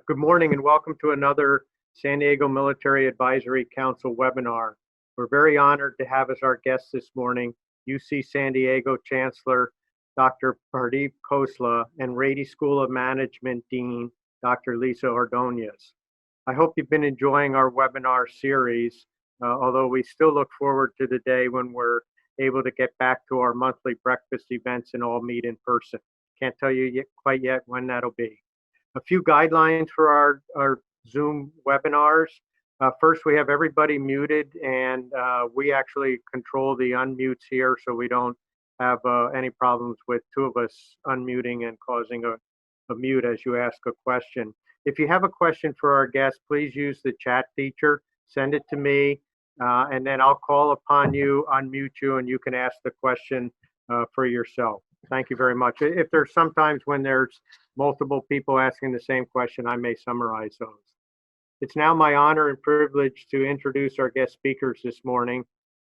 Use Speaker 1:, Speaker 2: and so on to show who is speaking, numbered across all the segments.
Speaker 1: Good morning and welcome to another San Diego Military Advisory Council webinar. We're very honored to have as our guest this morning UC San Diego Chancellor Dr. Pardeep Khosla and Rady School of Management Dean Dr. Lisa Ordonez. I hope you've been enjoying our webinar series, although we still look forward to the day when we're able to get back to our monthly breakfast events and all meet in person. Can't tell you quite yet when that'll be. A few guidelines for our Zoom webinars. First, we have everybody muted, and we actually control the unmutes here so we don't have any problems with two of us unmuting and causing a mute as you ask a question. If you have a question for our guest, please use the chat feature, send it to me, and then I'll call upon you, unmute you, and you can ask the question for yourself. Thank you very much. If there's sometimes when there's multiple people asking the same question, I may summarize those. It's now my honor and privilege to introduce our guest speakers this morning,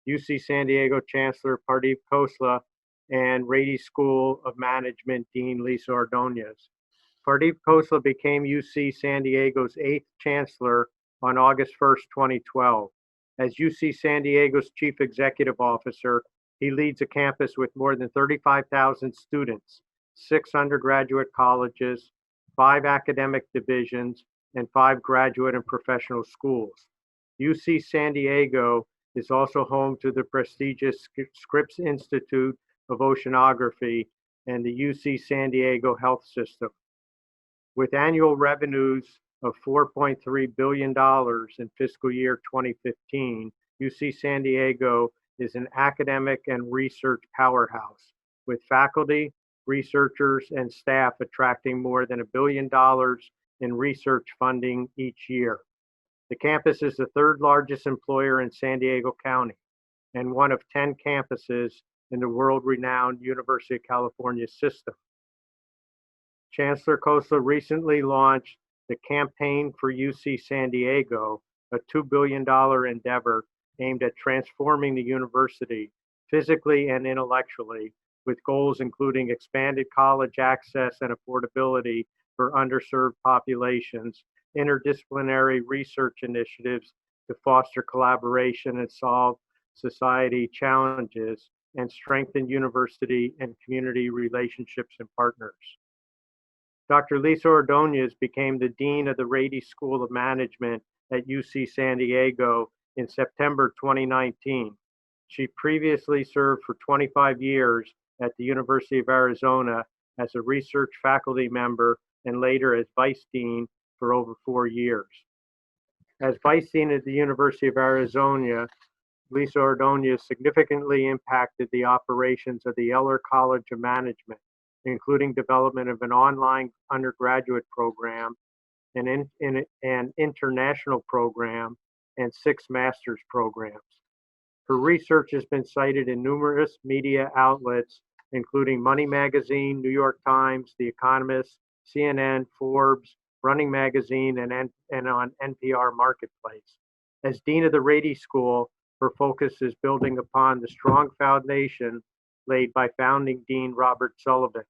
Speaker 1: UC San Diego Chancellor Pardeep Khosla and Rady School of Management Dean Lisa Ordonez. Pardeep Khosla became UC San Diego's 8th Chancellor on August 1st, 2012. As UC San Diego's Chief Executive Officer, he leads a campus with more than 35,000 students, 6 undergraduate colleges, 5 academic divisions, and 5 graduate and professional schools. UC San Diego is also home to the prestigious Scripps Institute of Oceanography and the UC San Diego Health System. With annual revenues of $4.3 billion in fiscal year 2015, UC San Diego is an academic and research powerhouse, with faculty, researchers, and staff attracting more than $1 billion in research funding each year. The campus is the 3rd largest employer in San Diego County and one of 10 campuses in the world-renowned University of California system. Chancellor Khosla recently launched the Campaign for UC San Diego, a $2 billion endeavor aimed at transforming the university physically and intellectually, with goals including expanded college access and affordability for underserved populations, interdisciplinary research initiatives to foster collaboration and solve society challenges, and strengthen university and community relationships and partners. Dr. Lisa Ordonez became the Dean of the Rady School of Management at UC San Diego in September 2019. She previously served for 25 years at the University of Arizona as a research faculty member and later as Vice Dean for over 4 years. As Vice Dean at the University of Arizona, Lisa Ordonez significantly impacted the operations of the Eller College of Management, including development of an online undergraduate program, an international program, and 6 master's programs. Her research has been cited in numerous media outlets, including Money Magazine, New York Times, The Economist, CNN, Forbes, Running Magazine, and on NPR Marketplace. As Dean of the Rady School, her focus is building upon the strong foundation laid by founding Dean Robert Sullivan.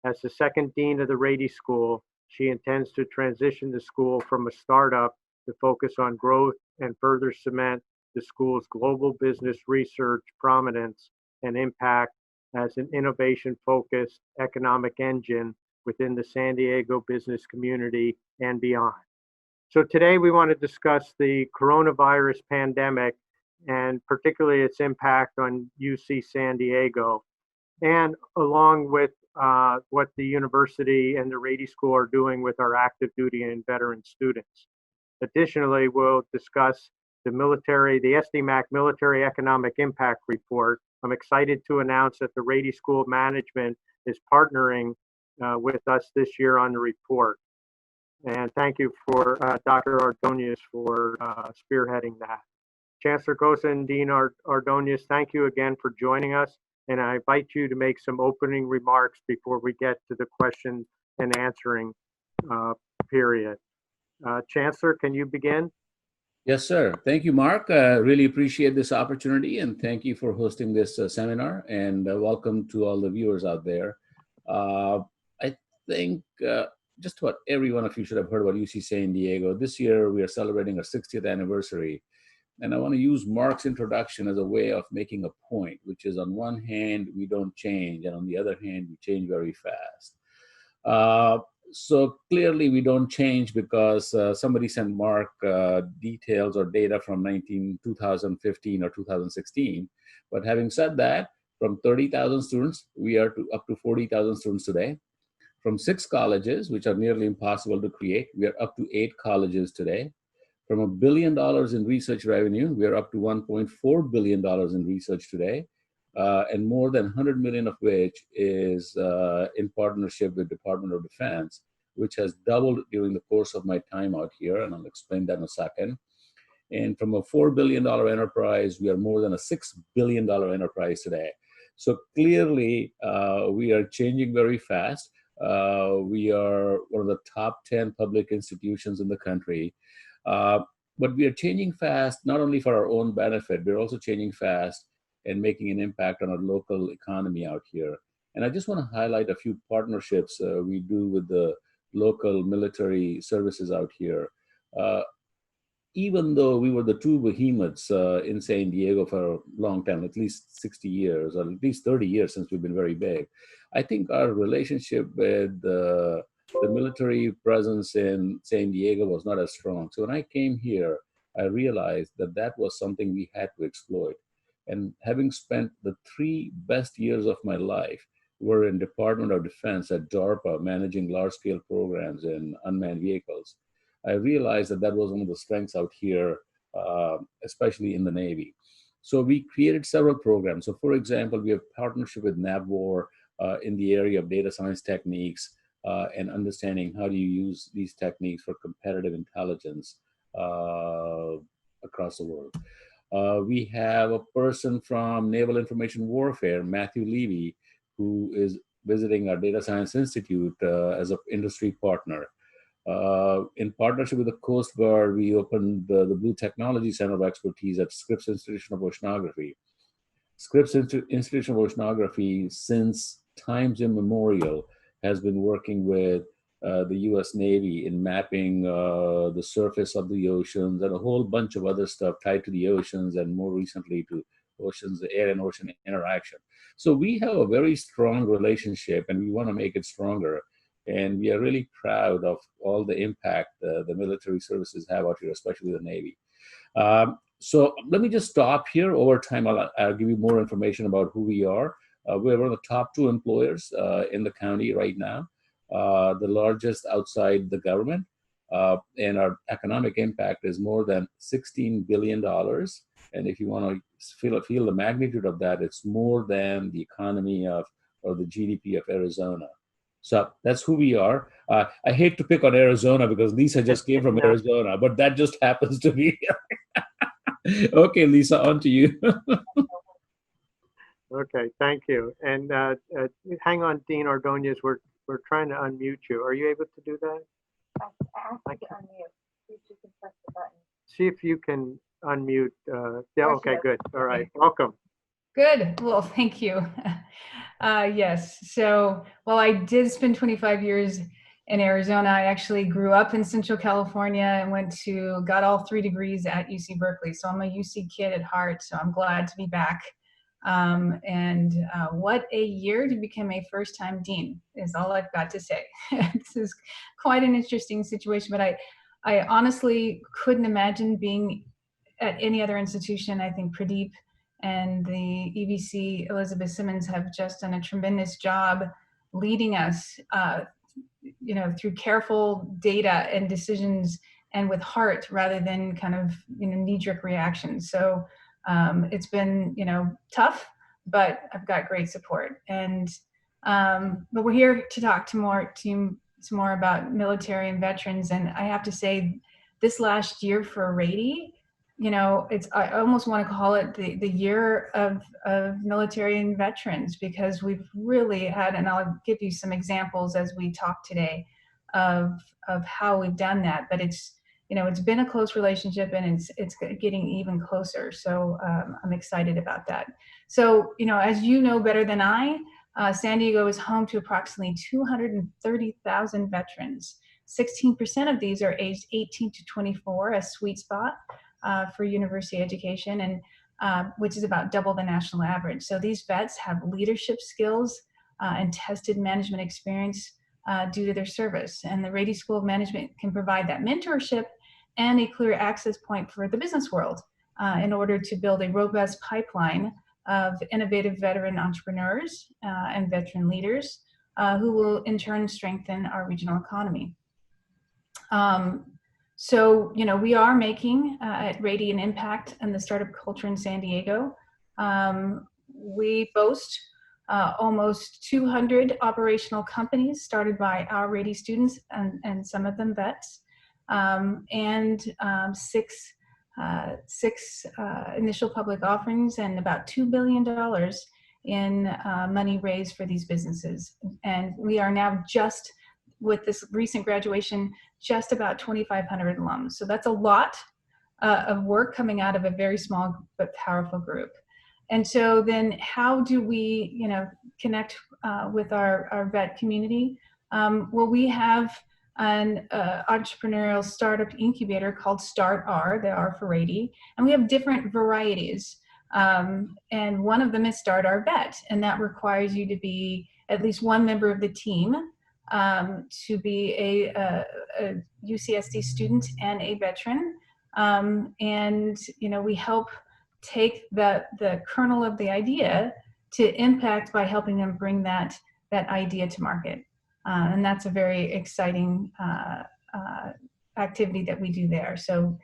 Speaker 1: As the 2nd Dean of the Rady School, she intends to transition the school from a startup to focus on growth and further cement the school's global business research prominence and impact as an innovation-focused economic engine within the San Diego business community and beyond. So today we want to discuss the coronavirus pandemic and particularly its impact on UC San Diego, and along with what the university and the Rady School are doing with our active duty and veteran students. Additionally, we'll discuss the SDMAC Military Economic Impact Report. I'm excited to announce that the Rady School of Management is partnering with us this year on the report. And thank you for Dr. Ordonez for spearheading that. Chancellor Khosla and Dean Ordonez, thank you again for joining us. And I invite you to make some opening remarks before we get to the question and answering period. Chancellor, can you begin?
Speaker 2: Yes, sir. Thank you, Mark. Really appreciate this opportunity, and thank you for hosting this seminar, and welcome to all the viewers out there. I think just about every one of you should have heard about UC San Diego. This year, we are celebrating our 60th anniversary. And I want to use Mark's introduction as a way of making a point, which is on one hand, we don't change, and on the other hand, we change very fast. So clearly we don't change because somebody sent Mark details or data from 2015 or 2016. But having said that, from 30,000 students, we are up to 40,000 students today. From 6 colleges, which are nearly impossible to create, we are up to 8 colleges today. From $1 billion in research revenue, we are up to $1.4 billion in research today. And more than 100 million of which is in partnership with Department of Defense, which has doubled during the course of my time out here, and I'll explain that in a second. And from a $4 billion enterprise, we are more than a $6 billion enterprise today. So clearly, we are changing very fast. We are one of the top 10 public institutions in the country. But we are changing fast, not only for our own benefit, we're also changing fast and making an impact on our local economy out here. And I just want to highlight a few partnerships we do with the local military services out here. Even though we were the 2 behemoths in San Diego for a long time, at least 60 years, or at least 30 years since we've been very big, I think our relationship with the military presence in San Diego was not as strong. So when I came here, I realized that that was something we had to exploit. And having spent the 3 best years of my life were in Department of Defense at DARPA, managing large-scale programs in unmanned vehicles, I realized that that was one of the strengths out here, especially in the Navy. So we created several programs. So for example, we have partnership with NAVWAR in the area of data science techniques and understanding how do you use these techniques for competitive intelligence across the world. We have a person from Naval Information Warfare, Matthew Levy, who is visiting our Data Science Institute as an industry partner. In partnership with the Coast Guard, we opened the Blue Technology Center of Expertise at Scripps Institute of Oceanography. Scripps Institute of Oceanography, since times immemorial, has been working with the US Navy in mapping the surface of the oceans and a whole bunch of other stuff tied to the oceans and more recently to oceans, the air and ocean interaction. So we have a very strong relationship and we want to make it stronger. And we are really proud of all the impact the military services have out here, especially the Navy. So let me just stop here. Over time, I'll give you more information about who we are. We're one of the top 2 employers in the county right now, the largest outside the government. And our economic impact is more than $16 billion. And if you want to feel the magnitude of that, it's more than the economy of, or the GDP of Arizona. So that's who we are. I hate to pick on Arizona because Lisa just came from Arizona, but that just happens to be. Okay, Lisa, on to you.
Speaker 1: Okay, thank you. And hang on, Dean Ordonez, we're trying to unmute you. Are you able to do that?
Speaker 3: I asked you to unmute. You can press the button.
Speaker 1: See if you can unmute. Yeah, okay, good. All right,
Speaker 3: Okay.
Speaker 1: welcome.
Speaker 4: Good. Well, thank you. Yes. So, well, I did spend 25 years in Arizona. I actually grew up in Central California and got all 3 degrees at UC Berkeley. So I'm a UC kid at heart. So I'm glad to be back. What a year to become a first-time dean is all I've got to say. This is quite an interesting situation, but I honestly couldn't imagine being at any other institution. I think Pradeep and the EVC, Elizabeth Simmons, have just done a tremendous job leading us, through careful data and decisions and with heart rather than kind of, knee-jerk reactions. So it's been, tough, but I've got great support. And but we're here to talk to more about military and veterans. And I have to say, this last year for Rady, I almost want to call it the year of military and veterans, because we've really had, and I'll give you some examples as we talk today of how we've done that. But it's been a close relationship, and it's getting even closer. So I'm excited about that. So as you know better than I, San Diego is home to approximately 230,000 veterans. 16% of these are aged 18 to 24, a sweet spot for university education, and which is about double the national average. So these vets have leadership skills and tested management experience due to their service. And the Rady School of Management can provide that mentorship and a clear access point for the business world in order to build a robust pipeline of innovative veteran entrepreneurs and veteran leaders who will in turn strengthen our regional economy. So, we are making at Rady an impact in the startup culture in San Diego. We boast almost 200 operational companies started by our Rady students and some of them vets, and six initial public offerings and about $2 billion in money raised for these businesses. And we are now just, with this recent graduation, just about 2,500 alums. So that's a lot of work coming out of a very small but powerful group. And so then how do we, connect with our vet community? Well, we have an entrepreneurial startup incubator called Start R, the R for Rady, and we have different varieties. And one of them is Start R Vet, and that requires you to be at least one member of the team, to be a UCSD student and a veteran. And we help take the kernel of the idea to impact by helping them bring that idea to market. And that's a very exciting activity that we do there. So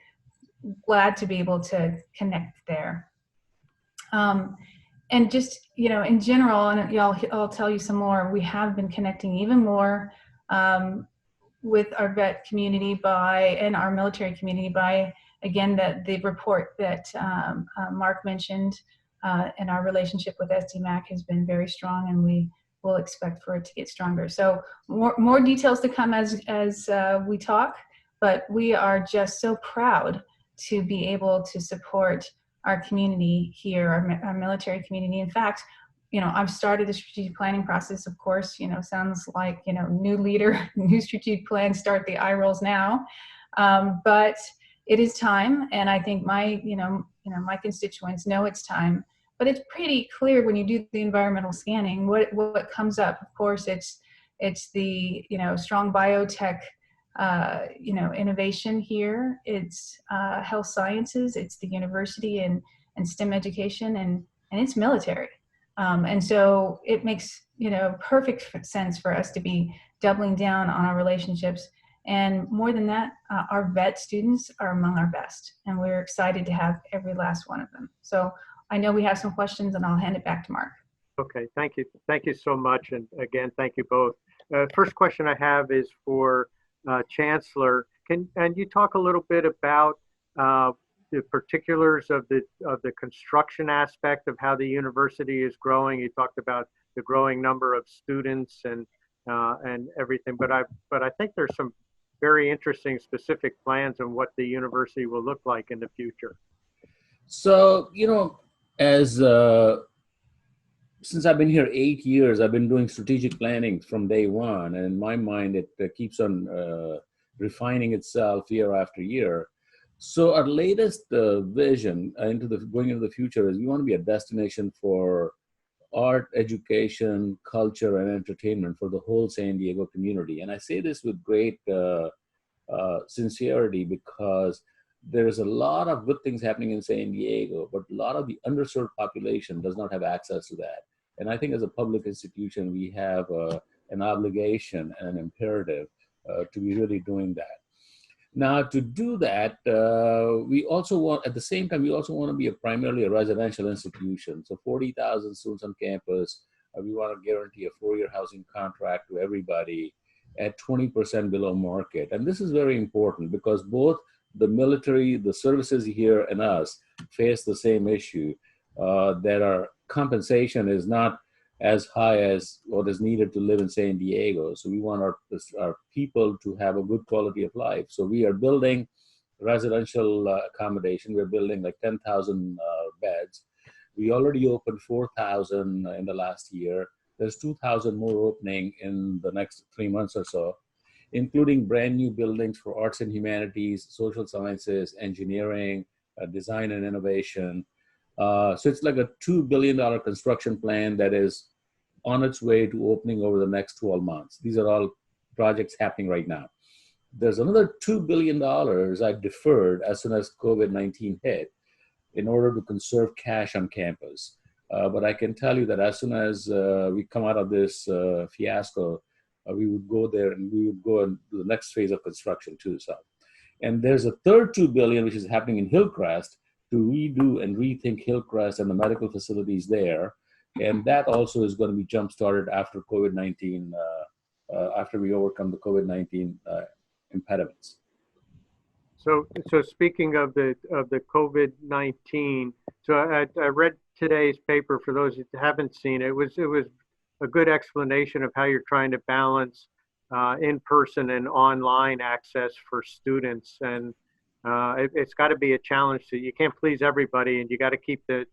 Speaker 4: glad to be able to connect there. And just, in general, and I'll tell you some more, we have been connecting even more with our vet community and our military community by, again, the report that Mark mentioned, and our relationship with SDMAC has been very strong, and we will expect for it to get stronger. So more details to come as we talk, but we are just so proud to be able to support our community here, our military community. In fact, I've started the strategic planning process, of course, sounds like, new leader, new strategic plan, start the eye rolls now. But it is time. And I think my constituents know it's time, but it's pretty clear when you do the environmental scanning, what comes up. Of course, it's the, strong biotech, innovation here. It's health sciences, it's the university and STEM education, and it's military. And so it makes, perfect sense for us to be doubling down on our relationships. And more than that, our vet students are among our best, and we're excited to have every last one of them. So I know we have some questions, and I'll hand it back to Mark.
Speaker 1: Okay, thank you. Thank you so much. And again, thank you both. First question I have is for Chancellor. Can you talk a little bit about the particulars of the construction aspect of how the university is growing? You talked about the growing number of students and everything, but I think there's some very interesting specific plans on what the university will look like in the future.
Speaker 2: So, as since I've been here 8 years, I've been doing strategic planning from day one, and in my mind, it keeps on refining itself year after year. So our latest vision going into the future is we want to be a destination for art, education, culture, and entertainment for the whole San Diego community. And I say this with great sincerity, because there's a lot of good things happening in San Diego, but a lot of the underserved population does not have access to that. And I think as a public institution, we have an obligation and an imperative to be really doing that. Now, to do that, we also want, at the same time, we also want to be primarily a residential institution. So 40,000 students on campus. We want to guarantee a 4-year housing contract to everybody at 20% below market. And this is very important because both the military, the services here, and us face the same issue, that our compensation is not as high as what is needed to live in San Diego. So we want our people to have a good quality of life. So we are building residential accommodation. We're building like 10,000 beds. We already opened 4,000 in the last year. There's 2,000 more opening in the next 3 months or so, including brand new buildings for arts and humanities, social sciences, engineering, design and innovation. So it's like a $2 billion construction plan that is on its way to opening over the next 12 months. These are all projects happening right now. There's another $2 billion I deferred as soon as COVID-19 hit in order to conserve cash on campus. But I can tell you that as soon as we come out of this fiasco, we would go there and we would go into the next phase of construction too. So, and there's a third $2 billion which is happening in Hillcrest to redo and rethink Hillcrest and the medical facilities there, and that also is going to be jump started after COVID-19, after we overcome the COVID-19 impediments.
Speaker 1: So speaking of the COVID-19, so I read today's paper. For those that haven't seen it, it was a good explanation of how you're trying to balance in-person and online access for students, and it's got to be a challenge. So you can't please everybody, and you got to keep the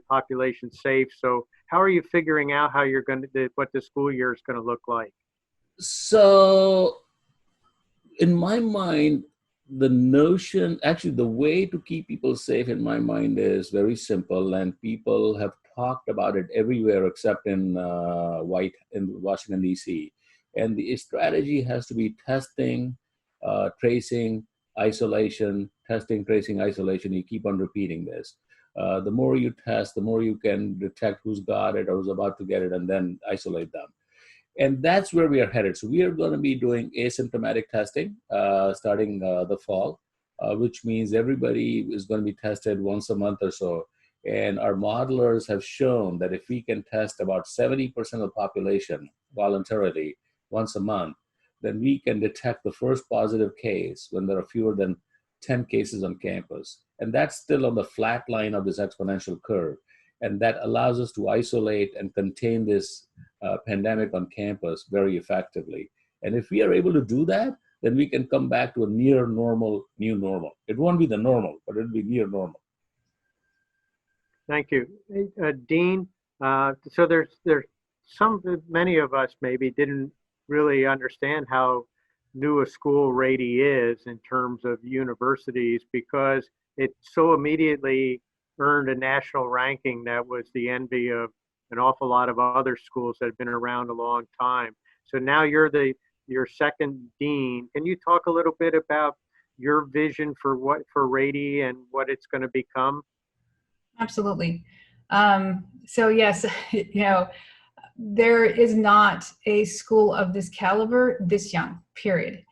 Speaker 1: population safe. So how are you figuring out how you're going to what the school year is going to look like?
Speaker 2: So in my mind, the notion, actually the way to keep people safe in my mind is very simple, and people have talked about it everywhere except in Washington, D.C. And the strategy has to be testing, tracing, isolation, testing, tracing, isolation. You keep on repeating this. The more you test, the more you can detect who's got it or who's about to get it, and then isolate them. And that's where we are headed. So we are going to be doing asymptomatic testing starting the fall, which means everybody is going to be tested once a month or so. And our modelers have shown that if we can test about 70% of the population voluntarily once a month, then we can detect the first positive case when there are fewer than 10 cases on campus. And that's still on the flat line of this exponential curve. And that allows us to isolate and contain this pandemic on campus very effectively. And if we are able to do that, then we can come back to a near normal, new normal. It won't be the normal, but it'll be near normal.
Speaker 1: Thank you. Dean, so there's many of us maybe didn't really understand how new a school Rady is in terms of universities, because it so immediately earned a national ranking that was the envy of an awful lot of other schools that have been around a long time. So now you're your second dean. Can you talk a little bit about your vision for Rady and what it's going to become?
Speaker 4: Absolutely. So yes, there is not a school of this caliber this young, period.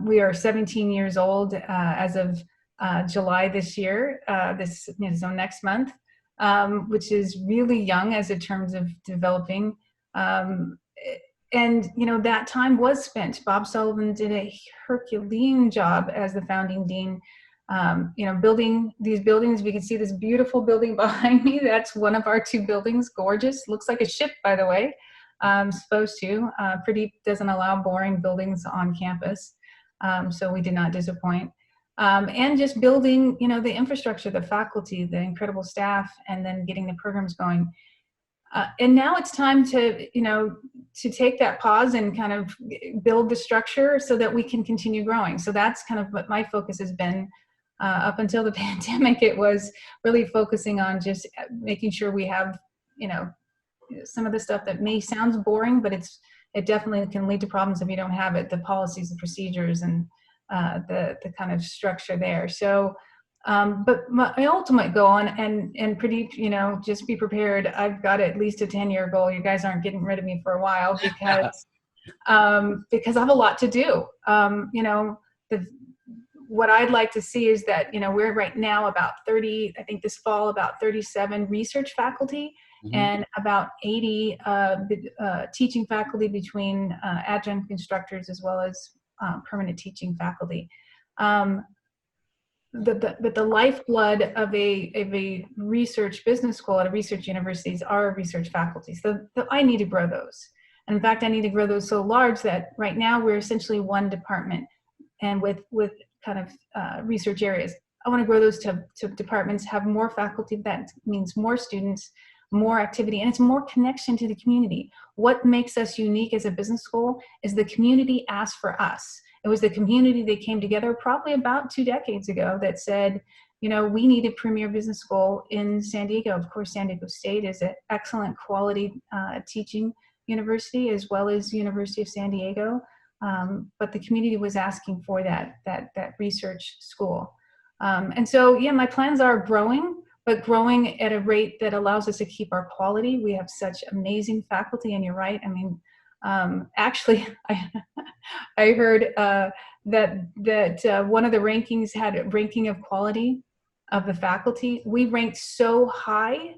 Speaker 4: We are 17 years old as of July this year, so next month, which is really young as in terms of developing. And that time was spent. Bob Sullivan did a Herculean job as the founding dean. Building these buildings. We can see this beautiful building behind me. That's one of our two buildings. Gorgeous. Looks like a ship, by the way. Supposed to. Pradeep doesn't allow boring buildings on campus. So we did not disappoint. And just building, the infrastructure, the faculty, the incredible staff, and then getting the programs going. And now it's time to take that pause and kind of build the structure so that we can continue growing. So that's kind of what my focus has been. Up until the pandemic, it was really focusing on just making sure we have, some of the stuff that may sounds boring, but it definitely can lead to problems if you don't have it, the policies and procedures and the kind of structure there. So, but my ultimate goal, and Pradeep, just be prepared. I've got at least a 10-year goal. You guys aren't getting rid of me for a while because I have a lot to do. What I'd like to see is that, we're right now about 30, I think this fall, about 37 research faculty, mm-hmm. and about 80 teaching faculty between adjunct instructors as well as permanent teaching faculty. But the lifeblood of a research business school at a research universities are research faculty. So I need to grow those. And in fact, I need to grow those so large that right now we're essentially one department, and with kind of research areas. I want to grow those to departments, have more faculty. That means more students, more activity, and it's more connection to the community. What makes us unique as a business school is the community asked for us. It was the community that came together probably about 2 decades ago that said, you know, we need a premier business school in San Diego. Of course, San Diego State is an excellent quality teaching university, as well as University of San Diego. But the community was asking for that research school. And so, yeah, my plans are growing, but growing at a rate that allows us to keep our quality. We have such amazing faculty, and you're right. I mean, actually, I heard that one of the rankings had a ranking of quality of the faculty. We ranked so high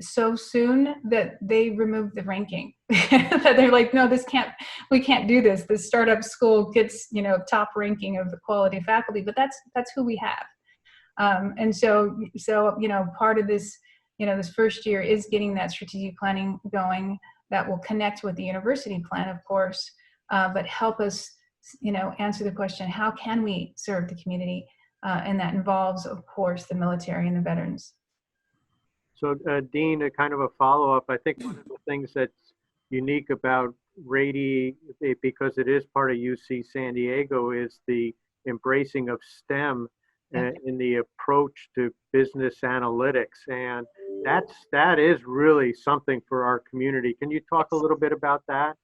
Speaker 4: so soon that they removed the ranking. That they're like, no, we can't do this. This startup school gets, you know, top ranking of the quality of faculty, but that's who we have. And so, you know, part of this, you know, this first year is getting that strategic planning going that will connect with the university plan, of course, but help us, you know, answer the question, how can we serve the community? And that involves, of course, the military and the veterans.
Speaker 1: So, Dean, a kind of a follow-up. I think one of the things that's unique about Rady, because it is part of UC San Diego, is the embracing of STEM in the approach to business analytics, and that is really something for our community. Can you talk a little bit about that?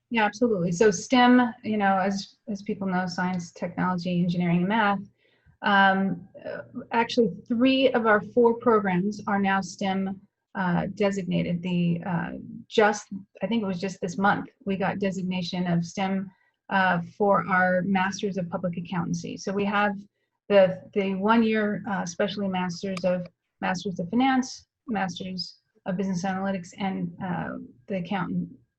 Speaker 4: Yeah, absolutely. So STEM, you know, as people know, science, technology, engineering, and math. Actually, 3 of our 4 programs are now STEM designated. I think it was just this month, we got designation of STEM for our Masters of Public Accountancy. So we have the 1-year specialty Masters of Finance, Masters of Business Analytics, and the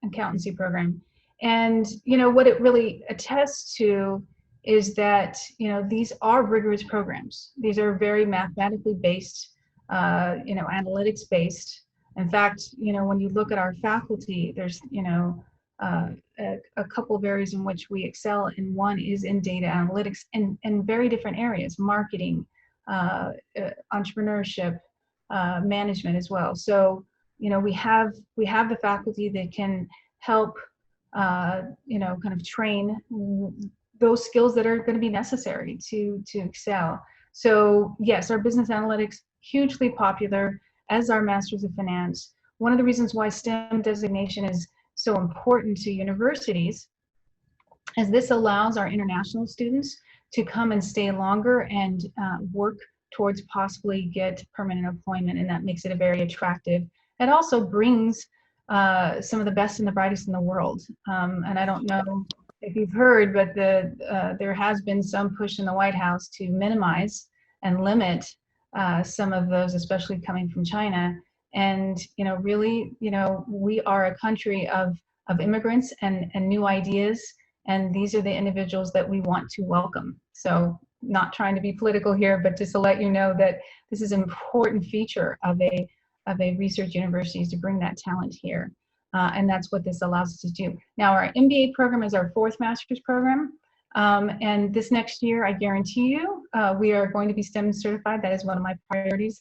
Speaker 4: accountancy program. And, you know, what it really attests to is that, you know, these are rigorous programs. These are very mathematically based, you know, analytics based. In fact, you know, when you look at our faculty, there's, you know, a couple of areas in which we excel, and one is in data analytics in very different areas, marketing, entrepreneurship, management as well. So, you know, we have the faculty that can help, you know, kind of train those skills that are going to be necessary to excel. So yes, our business analytics, hugely popular, as our Masters of Finance. One of the reasons why STEM designation is so important to universities is this allows our international students to come and stay longer and work towards possibly get permanent employment, and that makes it a very attractive. It also brings some of the best and the brightest in the world. And I don't know if you've heard, but there has been some push in the White House to minimize and limit some of those, especially coming from China. And, you know, really, you know, we are a country of immigrants and new ideas, and these are the individuals that we want to welcome. So, not trying to be political here, but just to let you know that this is an important feature of a research university, is to bring that talent here. And that's what this allows us to do. Now, our MBA program is our 4th master's program. And this next year, I guarantee you, we are going to be STEM certified. That is one of my priorities.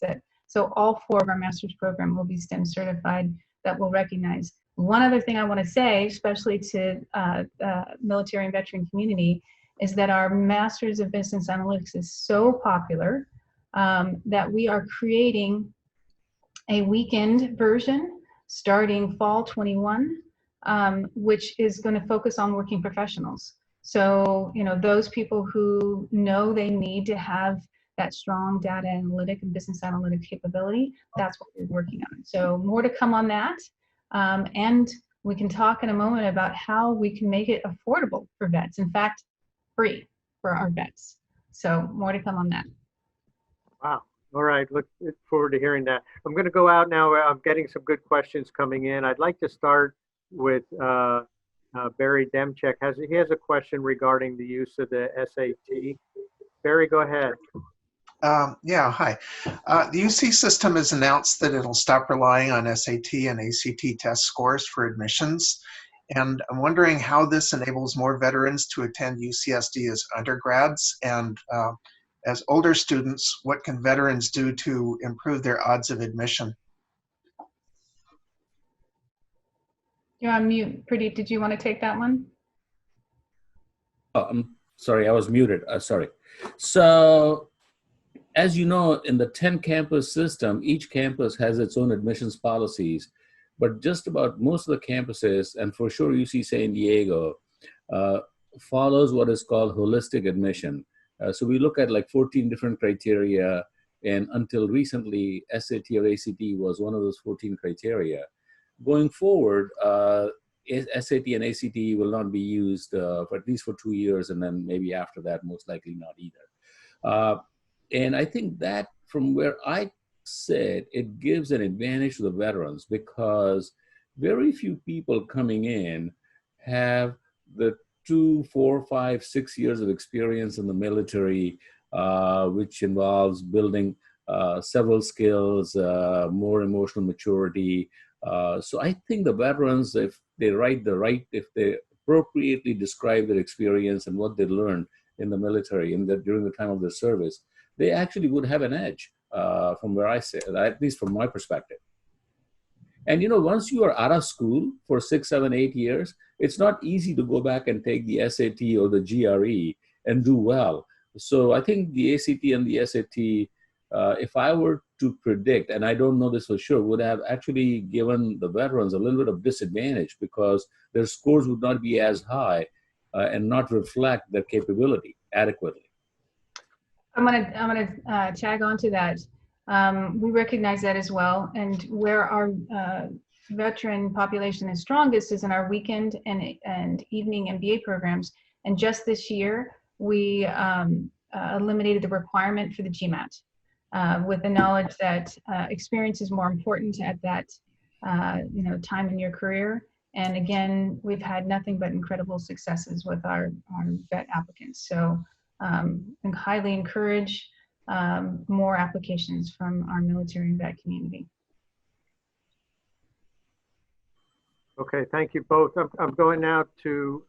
Speaker 4: So all 4 of our master's program will be STEM certified, that will recognize. One other thing I want to say, especially to the military and veteran community, is that our Masters of Business Analytics is so popular that we are creating a weekend version starting fall 21, which is going to focus on working professionals. So, you know, those people who know they need to have that strong data analytic and business analytic capability, that's what we're working on. So more to come on that. And we can talk in a moment about how we can make it affordable for vets. In fact, free for our vets. So more to come on that.
Speaker 1: Wow. All right. Look forward to hearing that. I'm going to go out now. I'm getting some good questions coming in. I'd like to start with Barry Demchek. He has a question regarding the use of the SAT. Barry, go ahead.
Speaker 5: Yeah, hi. The UC system has announced that it'll stop relying on SAT and ACT test scores for admissions. And I'm wondering how this enables more veterans to attend UCSD as undergrads, and as older students, what can veterans do to improve their odds of admission?
Speaker 4: You're on mute. Pradeep, did you want to take that one?
Speaker 2: Oh, I'm sorry, I was muted. Sorry. So, as you know, in the 10 campus system, each campus has its own admissions policies, but just about most of the campuses, and for sure UC San Diego, uh, follows what is called holistic admission. So we look at like 14 different criteria, and until recently, SAT or ACT was one of those 14 criteria. Going forward, SAT and ACT will not be used for at least for 2 years, and then maybe after that, most likely not either. And I think that from where I sit, it gives an advantage to the veterans because very few people coming in have the 2, 4, 5, 6 years of experience in the military, which involves building several skills, more emotional maturity. So I think the veterans, if they if they appropriately describe their experience and what they learned in the military during the time of their service, they actually would have an edge from where I sit, at least from my perspective. And you know, once you are out of school for 6, 7, 8 years, it's not easy to go back and take the SAT or the GRE and do well. So I think the ACT and the SAT, if I were to predict, and I don't know this for sure, would have actually given the veterans a little bit of disadvantage because their scores would not be as high and not reflect their capability adequately.
Speaker 4: I'm gonna tag on to that. We recognize that as well, and where our veteran population is strongest is in our weekend and evening MBA programs. And just this year, we eliminated the requirement for the GMAT, with the knowledge that experience is more important at that time in your career. And again, we've had nothing but incredible successes with our vet applicants. So I highly encourage more applications from our military and vet community.
Speaker 1: Okay, thank you both. I'm going now to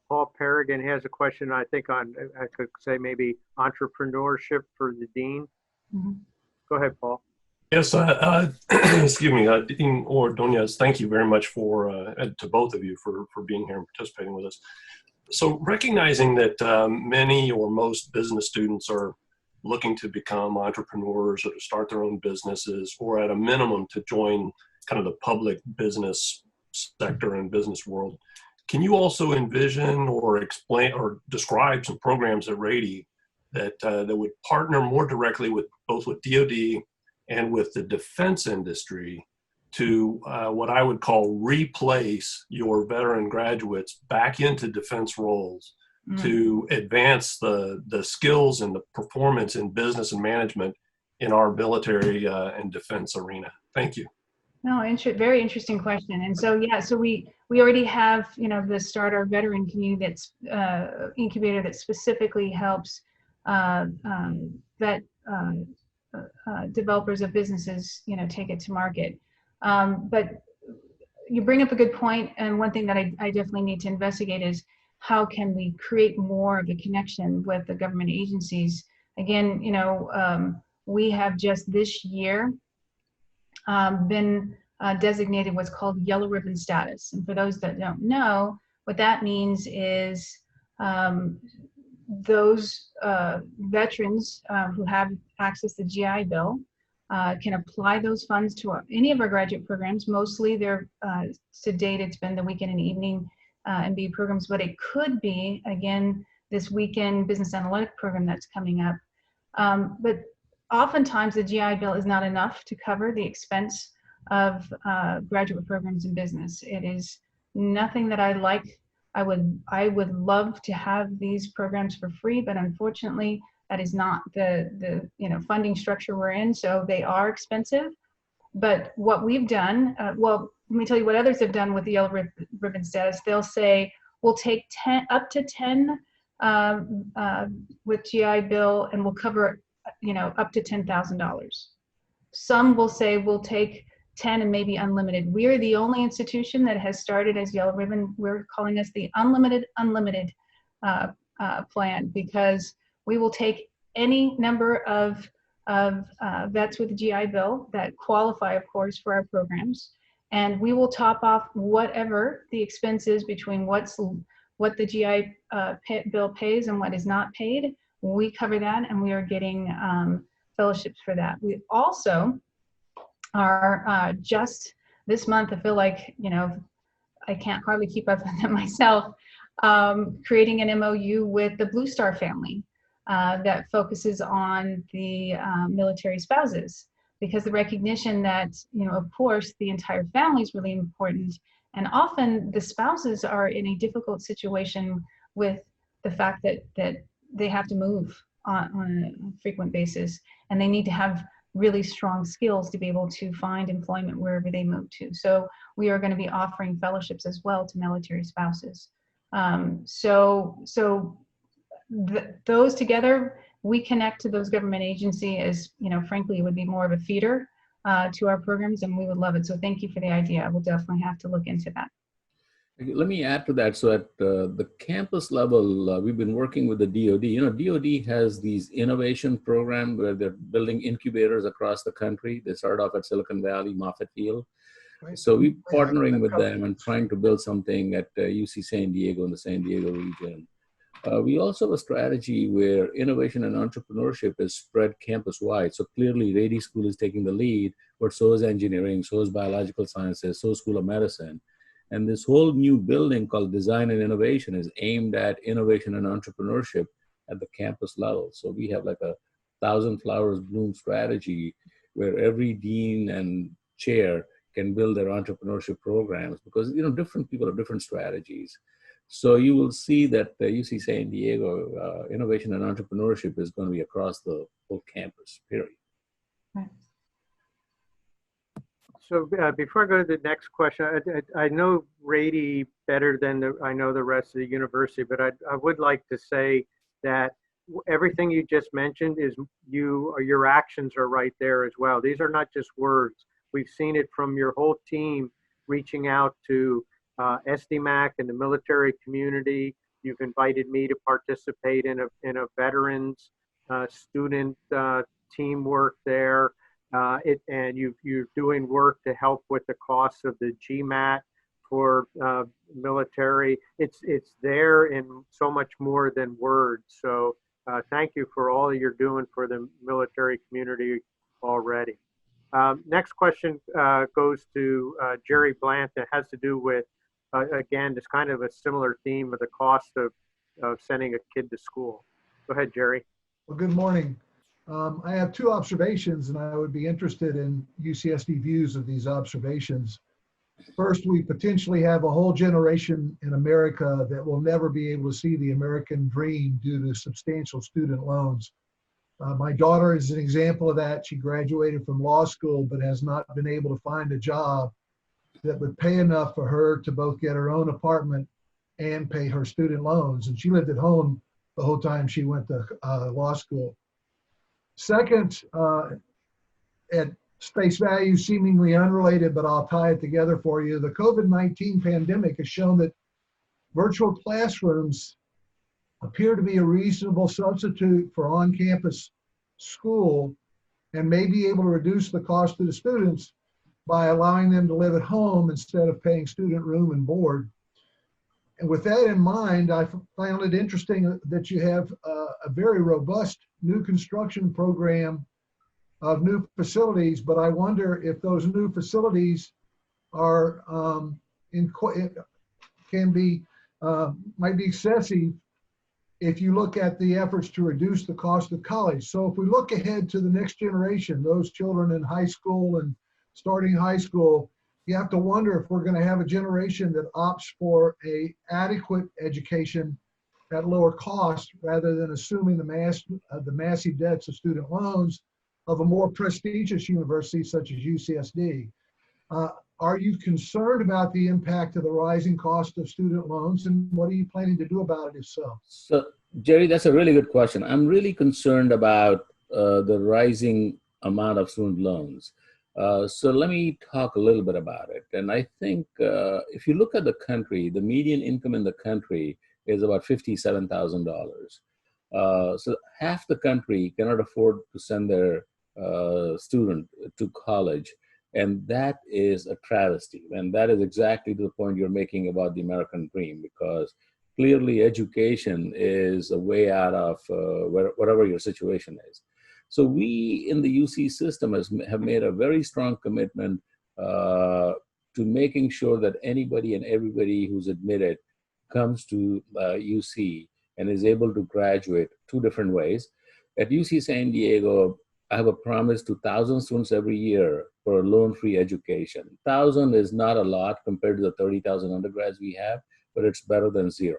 Speaker 1: Paul Perrigan. He has a question, I think, on, I could say maybe entrepreneurship for the dean.
Speaker 4: Mm-hmm.
Speaker 1: Go ahead, Paul.
Speaker 6: Yes, excuse me, Dean Ordonez, thank you very much to both of you for being here and participating with us. So recognizing that many or most business students are looking to become entrepreneurs or to start their own businesses, or at a minimum to join kind of the public business sector and business world, can you also envision or explain or describe some programs at Rady that would partner more directly with both with DoD and with the defense industry to what I would call replace your veteran graduates back into defense roles to advance the skills and the performance in business and management in our military and defense arena? Thank you.
Speaker 4: No, very interesting question. And so, yeah, so we already have, the Start Our Veteran Community that's incubator that specifically helps vet developers of businesses, take it to market. But you bring up a good point, and one thing that I definitely need to investigate is how can we create more of a connection with the government agencies. Again, we have just this year been designated what's called yellow ribbon status. And for those that don't know, what that means is those veterans who have access to GI Bill can apply those funds to any of our graduate programs. Mostly they're, to date, it's been the weekend and evening MBA programs, but it could be, again, this weekend business analytic program that's coming up. But oftentimes the GI Bill is not enough to cover the expense of graduate programs in business. It is nothing that I like. I would love to have these programs for free, but unfortunately that is not the funding structure we're in. So they are expensive. But what we've done, well, let me tell you what others have done with the yellow ribbon status. They'll say, we'll take up to 10 with GI Bill, and we'll cover, up to $10,000. Some will say we'll take 10 and maybe unlimited. We are the only institution that has started as yellow ribbon. We're calling us the unlimited plan, because we will take any number of vets with the GI Bill that qualify, of course, for our programs. and we will top off whatever the expense is between what the GI bill pays and what is not paid. We cover that, and we are getting fellowships for that. We also are just this month, I feel like, I can't hardly keep up with it myself, creating an MOU with the Blue Star family that focuses on the military spouses, because the recognition that, of course, the entire family is really important. And often the spouses are in a difficult situation with the fact that they have to move on a frequent basis, and they need to have really strong skills to be able to find employment wherever they move to. So we are going to be offering fellowships as well to military spouses. Those together, we connect to those government agencies as, frankly, it would be more of a feeder to our programs, and we would love it. So thank you for the idea. We'll definitely have to look into that.
Speaker 2: Let me add to that. So at the campus level, we've been working with the DoD. DoD has these innovation programs where they're building incubators across the country. They start off at Silicon Valley, Moffett Field. Right. So we're partnering with them and trying to build something at UC San Diego in the San Diego region. We also have a strategy where innovation and entrepreneurship is spread campus-wide. So clearly, Rady School is taking the lead, but so is engineering, so is biological sciences, so is School of Medicine. And this whole new building called Design and Innovation is aimed at innovation and entrepreneurship at the campus level. So we have like a 1,000 flowers bloom strategy where every dean and chair can build their entrepreneurship programs, because different people have different strategies. So you will see that UC San Diego innovation and entrepreneurship is going to be across the whole campus, period.
Speaker 4: Right.
Speaker 1: So before I go to the next question, I know Rady better than I know the rest of the university, but I would like to say that everything you just mentioned is your actions are right there as well. These are not just words. We've seen it from your whole team reaching out to SDMAC and the military community. You've invited me to participate in a veterans student teamwork there. And you're doing work to help with the cost of the GMAT for military. It's there in so much more than words. So thank you for all you're doing for the military community already. Next question goes to Jerry Blant. That has to do with, again, it's kind of a similar theme of the cost of sending a kid to school. Go ahead, Jerry.
Speaker 7: Well, good morning. I have two observations, and I would be interested in UCSD views of these observations. First, we potentially have a whole generation in America that will never be able to see the American dream due to substantial student loans. My daughter is an example of that. She graduated from law school, but has not been able to find a job that would pay enough for her to both get her own apartment and pay her student loans. And she lived at home the whole time she went to law school. Second, at face value, seemingly unrelated, but I'll tie it together for you. The COVID-19 pandemic has shown that virtual classrooms appear to be a reasonable substitute for on-campus school, and may be able to reduce the cost to the students by allowing them to live at home instead of paying student room and board. And with that in mind, I found it interesting that you have a very robust new construction program of new facilities, but I wonder if those new facilities are might be excessive if you look at the efforts to reduce the cost of college. So if we look ahead to the next generation, those children in high school and starting high school, you have to wonder if we're going to have a generation that opts for a adequate education at lower cost, rather than assuming the massive debts of student loans of a more prestigious university such as UCSD. Are you concerned about the impact of the rising cost of student loans, and what are you planning to do about it if so?
Speaker 2: So, Jerry, that's a really good question. I'm really concerned about the rising amount of student loans. So let me talk a little bit about it. And I think if you look at the country, the median income in the country is about $57,000. So half the country cannot afford to send their student to college. And that is a travesty. And that is exactly the point you're making about the American dream, because clearly education is a way out of whatever your situation is. So we in the UC system have made a very strong commitment to making sure that anybody and everybody who's admitted comes to UC and is able to graduate two different ways. At UC San Diego, I have a promise to 1,000 students every year for a loan-free education. 1,000 is not a lot compared to the 30,000 undergrads we have, but it's better than zero.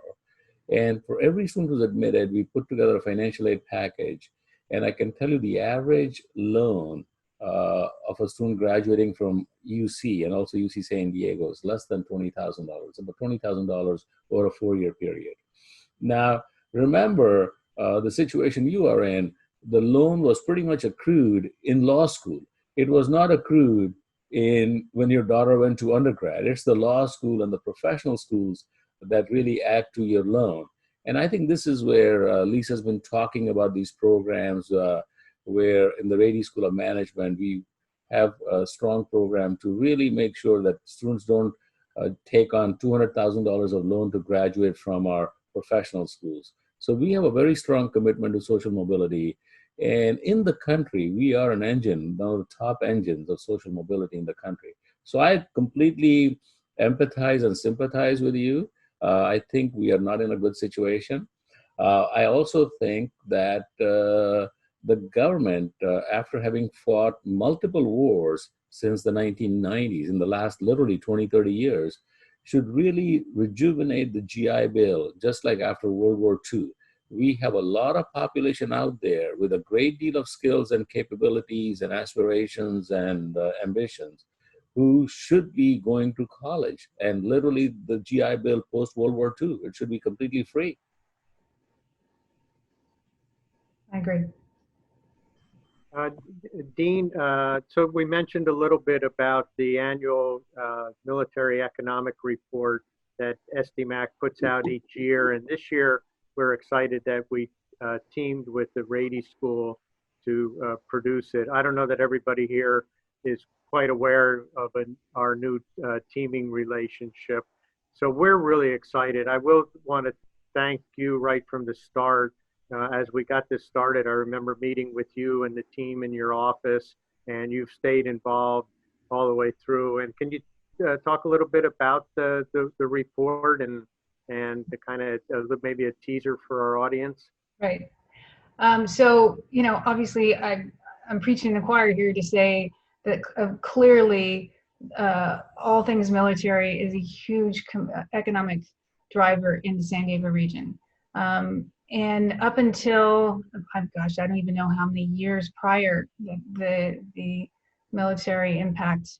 Speaker 2: And for every student who's admitted, we put together a financial aid package. And I can tell you the average loan of a student graduating from UC and also UC San Diego is less than $20,000, about $20,000 over a 4-year period. Now, remember the situation you are in, the loan was pretty much accrued in law school. It was not accrued when your daughter went to undergrad. It's the law school and the professional schools that really add to your loan. And I think this is where Lisa's been talking about these programs where in the Rady School of Management, we have a strong program to really make sure that students don't take on $200,000 of loan to graduate from our professional schools. So we have a very strong commitment to social mobility. And in the country, we are an engine, one of the top engines of social mobility in the country. So I completely empathize and sympathize with you. I think we are not in a good situation. I also think that the government, after having fought multiple wars since the 1990s, in the last literally 20, 30 years, should really rejuvenate the GI Bill, just like after World War II. We have a lot of population out there with a great deal of skills and capabilities and aspirations and ambitions who should be going to college. And literally the GI Bill post-World War II, it should be completely free.
Speaker 4: I agree.
Speaker 1: Dean, so we mentioned a little bit about the annual military economic report that SDMAC puts out each year. And this year, we're excited that we teamed with the Rady School to produce it. I don't know that everybody here is quite aware of our new teaming relationship. So we're really excited. I will want to thank you right from the start. As we got this started, I remember meeting with you and the team in your office, and you've stayed involved all the way through. And can you talk a little bit about the report and the kind of maybe a teaser for our audience?
Speaker 4: Right. So, you know, obviously I'm preaching to the choir here to say that clearly all things military is a huge economic driver in the San Diego region. And up until, gosh, I don't even know how many years prior, the military impact,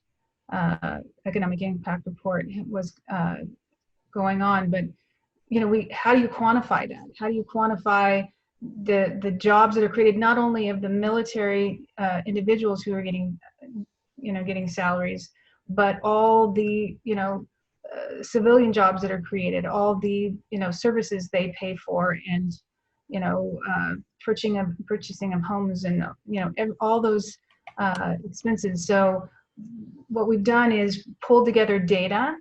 Speaker 4: economic impact report was going on. But, you know, how do you quantify that? How do you quantify the jobs that are created, not only of the military individuals who are getting, getting salaries, but all the, civilian jobs that are created, all the, services they pay for, and, purchasing of homes, and, all those expenses. So what we've done is pulled together data.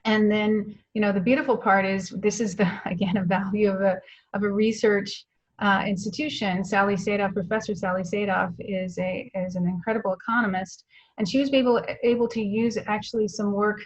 Speaker 4: And then, the beautiful part is this is again, a value of a research institution. Professor Sally Sadoff is an incredible economist, and she was able to use actually some work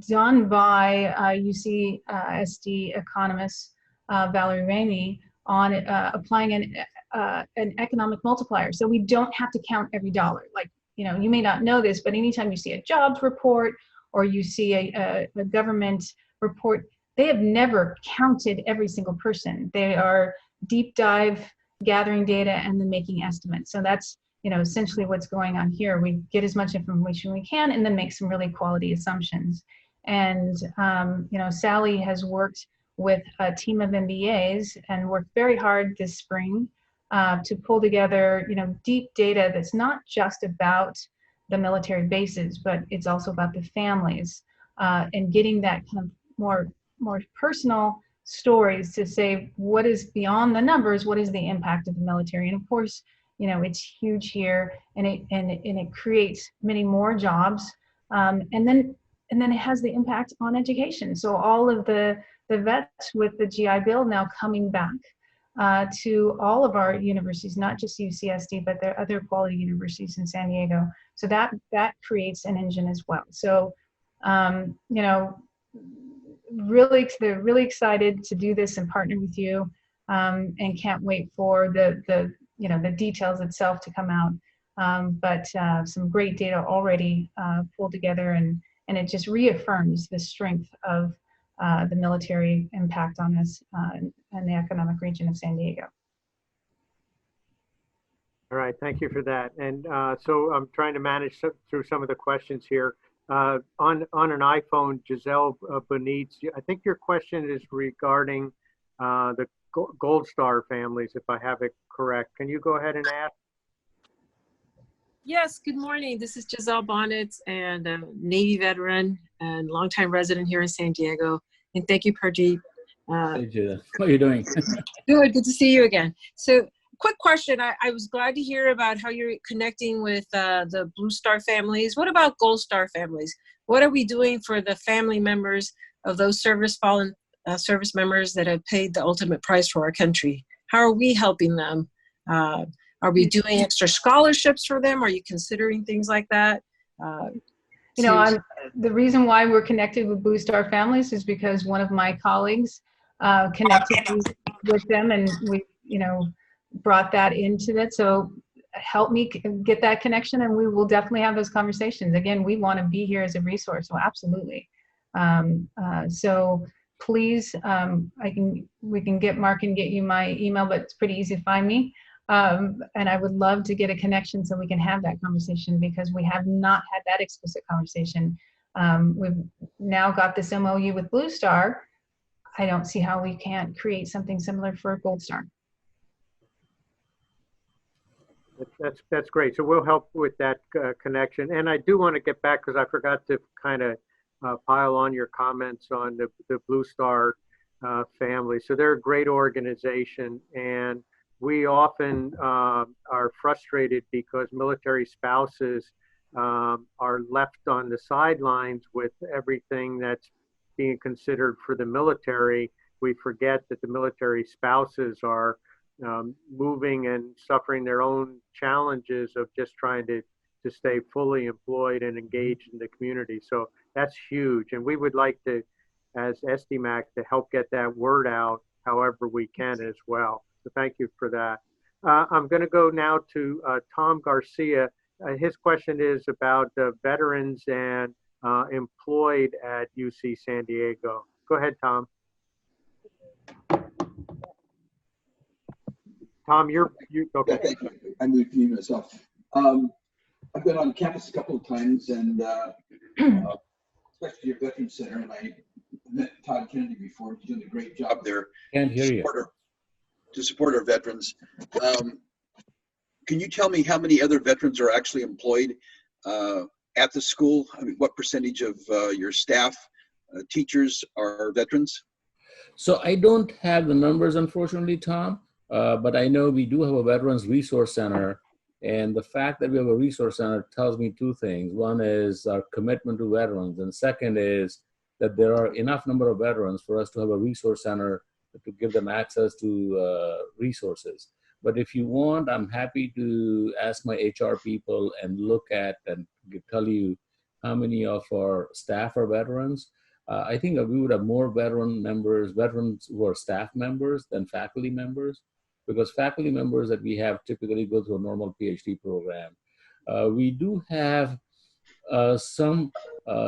Speaker 4: done by UCSD economist Valerie Ramey on applying an economic multiplier. So we don't have to count every dollar. Like, you may not know this, but anytime you see a jobs report or you see a government report, they have never counted every single person. They are deep dive gathering data and then making estimates. So that's, essentially what's going on here. We get as much information we can and then make some really quality assumptions. And, Sally has worked with a team of MBAs and worked very hard this spring to pull together, deep data that's not just about the military bases, but it's also about the families and getting that kind of more personal stories to say what is beyond the numbers, what is the impact of the military. And of course, it's huge here, and it creates many more jobs. And then it has the impact on education. So all of the vets with the GI Bill now coming back to all of our universities, not just UCSD, but there are other quality universities in San Diego. So that creates an engine as well. So, they're really excited to do this and partner with you, and can't wait for the details itself to come out. But some great data already pulled together, and it just reaffirms the strength of the military impact on us and the economic region of San Diego.
Speaker 1: All right, thank you for that. And so I'm trying to manage through some of the questions here. On an iPhone, Giselle Benitez, I think your question is regarding the Gold Star families, if I have it correct. Can you go ahead and ask?
Speaker 8: Yes, good morning. This is Giselle Bonnet, and a Navy veteran and longtime resident here in San Diego. And thank you, Pardeep.
Speaker 2: Hey, Giselle. How are you doing?
Speaker 8: Good to see you again. So, quick question. I was glad to hear about how you're connecting with the Blue Star families. What about Gold Star families? What are we doing for the family members of those fallen service members that have paid the ultimate price for our country? How are we helping them? Are we doing extra scholarships for them? Are you considering things like that?
Speaker 4: The reason why we're connected with Blue Star families is because one of my colleagues connected with them, and we, brought that into that. So help me get that connection, and we will definitely have those conversations. Again, we want to be here as a resource. So absolutely. So please, we can get Mark and get you my email, but it's pretty easy to find me. And I would love to get a connection so we can have that conversation, because we have not had that explicit conversation. We've now got this MOU with Blue Star. I don't see how we can't create something similar for Gold Star.
Speaker 1: That's great. So we'll help with that connection. And I do want to get back, because I forgot to kind of pile on your comments on the Blue Star family. So they're a great organization, and we often are frustrated because military spouses are left on the sidelines with everything that's being considered for the military. We forget that the military spouses are moving and suffering their own challenges of just trying to stay fully employed and engaged in the community. So that's huge. And we would like to, as SDMAC, to help get that word out however we can as well. So thank you for that. I'm going to go now to Tom Garcia. His question is about veterans and employed at UC San Diego. Go ahead, Tom. Tom, you okay?
Speaker 9: Yeah, thank you. I moved you myself. I've been on campus a couple of times, and especially your Veterans Center, and I met Todd Kennedy before. He's doing a great job there.
Speaker 2: Can't hear you.
Speaker 9: To support our veterans. Can you tell me how many other veterans are actually employed at the school? I mean, what percentage of your staff, teachers are veterans?
Speaker 2: So I don't have the numbers, unfortunately, Tom, but I know we do have a Veterans Resource Center. And the fact that we have a resource center tells me two things. One is our commitment to veterans, and second is that there are enough number of veterans for us to have a resource center to give them access to resources. But if you want, I'm happy to ask my HR people and look at and tell you how many of our staff are veterans. I think that we would have more veterans who are staff members than faculty members, because faculty members that we have typically go through a normal PhD program. We do have some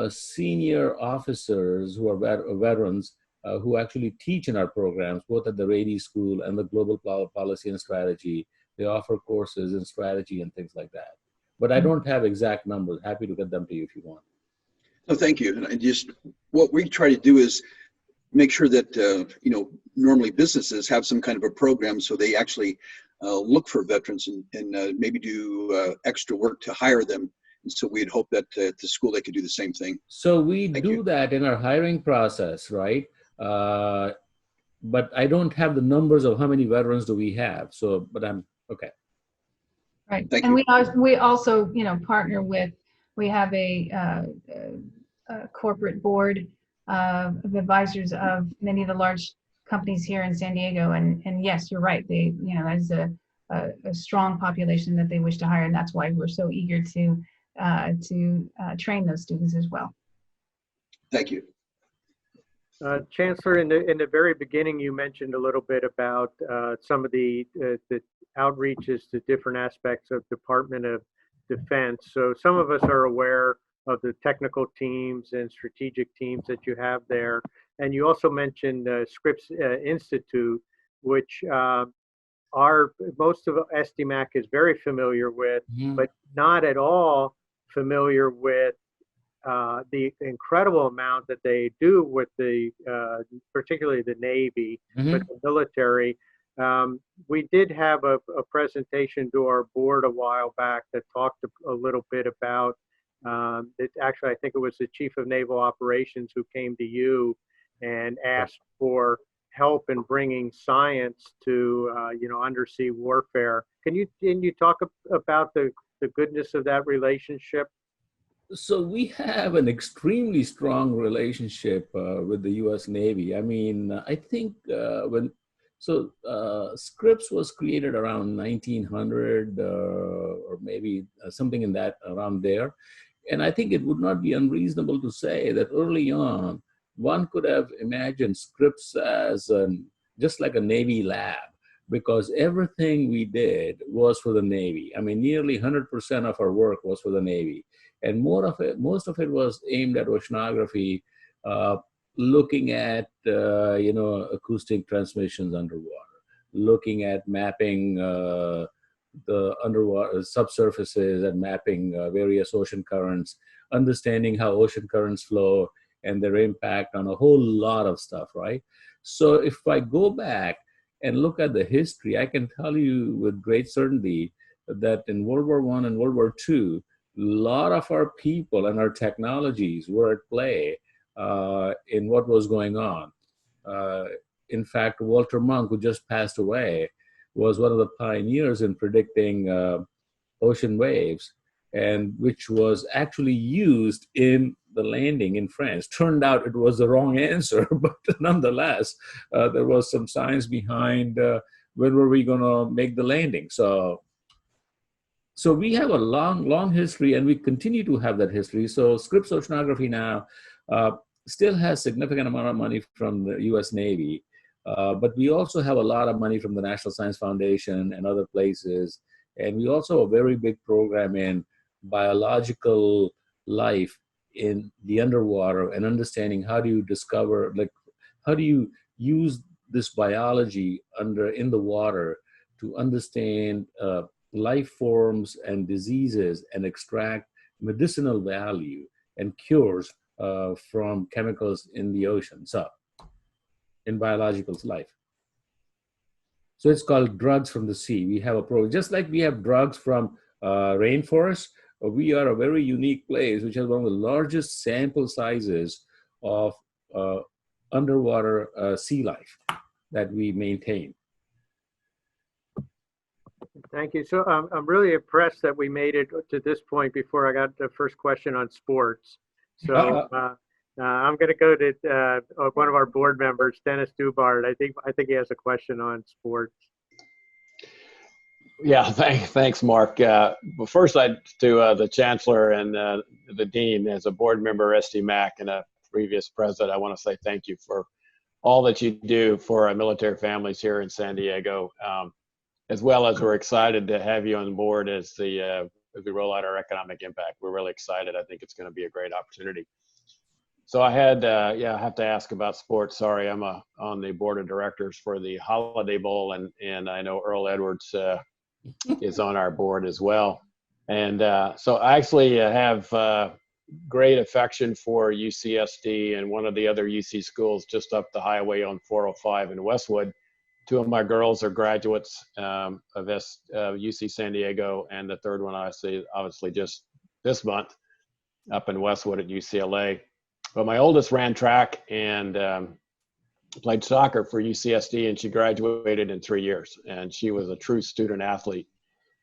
Speaker 2: senior officers who are veterans who actually teach in our programs, both at the Rady School and the Global Policy and Strategy. They offer courses in strategy and things like that. But I don't have exact numbers. Happy to get them to you if you want.
Speaker 9: No, thank you. And just what we try to do is make sure that, normally businesses have some kind of a program so they actually look for veterans and maybe do extra work to hire them. And so we'd hope that at the school they could do the same thing.
Speaker 2: So we do that in our hiring process, right? But I don't have the numbers of how many veterans do we have. So, but I'm okay.
Speaker 4: Right.
Speaker 9: Thank
Speaker 4: And
Speaker 9: you.
Speaker 4: we also, partner with, we have a corporate board of advisors of many of the large companies here in San Diego. And yes, you're right. They, there's a strong population that they wish to hire. And that's why we're so eager to train those students as well.
Speaker 9: Thank you.
Speaker 1: Chancellor, in the very beginning, you mentioned a little bit about some of the outreaches to different aspects of Department of Defense. So some of us are aware of the technical teams and strategic teams that you have there. And you also mentioned Scripps Institute, which most of SDMAC is very familiar with, but not at all familiar with the incredible amount that they do with the, particularly the Navy, with the military. We did have a presentation to our board a while back that talked a little bit about, actually, I think it was the Chief of Naval Operations who came to you and asked for help in bringing science to, undersea warfare. Can you talk about the goodness of that relationship?
Speaker 2: So we have an extremely strong relationship with the U.S. Navy. I mean, I think Scripps was created around 1900 or maybe something in that around there. And I think it would not be unreasonable to say that early on, one could have imagined Scripps as just like a Navy lab, because everything we did was for the Navy. I mean, nearly 100% of our work was for the Navy. And most of it was aimed at oceanography, looking at, acoustic transmissions underwater, looking at mapping the underwater subsurfaces and mapping various ocean currents, understanding how ocean currents flow and their impact on a whole lot of stuff, right? So if I go back and look at the history, I can tell you with great certainty that in World War I and World War II, a lot of our people and our technologies were at play in what was going on. In fact, Walter Monk, who just passed away, was one of the pioneers in predicting ocean waves, and which was actually used in the landing in France. Turned out it was the wrong answer, but nonetheless, there was some science behind when were we going to make the landing. So we have a long history, and we continue to have that history. So Scripps Oceanography now still has significant amount of money from the U.S. Navy, but we also have a lot of money from the National Science Foundation and other places. And we also have a very big program in biological life in the underwater and understanding how do you discover, how do you use this biology in the water to understand life forms and diseases and extract medicinal value and cures from chemicals in the ocean, so in biological life. So it's called Drugs from the Sea. We have a program, just like we have drugs from rainforests. We are a very unique place, which has one of the largest sample sizes of underwater sea life that we maintain.
Speaker 1: Thank you. So I'm really impressed that we made it to this point before I got the first question on sports. So I'm going to go to one of our board members, Dennis Dubard. I think he has a question on sports.
Speaker 10: Yeah, thanks, Mark. But first, to the Chancellor and the Dean, as a board member, SDMAC, and a previous president, I want to say thank you for all that you do for our military families here in San Diego, as well as we're excited to have you on board as we roll out our economic impact. We're really excited. I think it's going to be a great opportunity. So I have to ask about sports. Sorry, I'm on the board of directors for the Holiday Bowl, and I know Earl Edwards is on our board as well. And so I actually have great affection for UCSD and one of the other UC schools just up the highway on 405 in Westwood. Two of my girls are graduates of UC San Diego, and the third one obviously just this month up in Westwood at UCLA. But my oldest ran track and played soccer for UCSD, and she graduated in 3 years. And she was a true student athlete.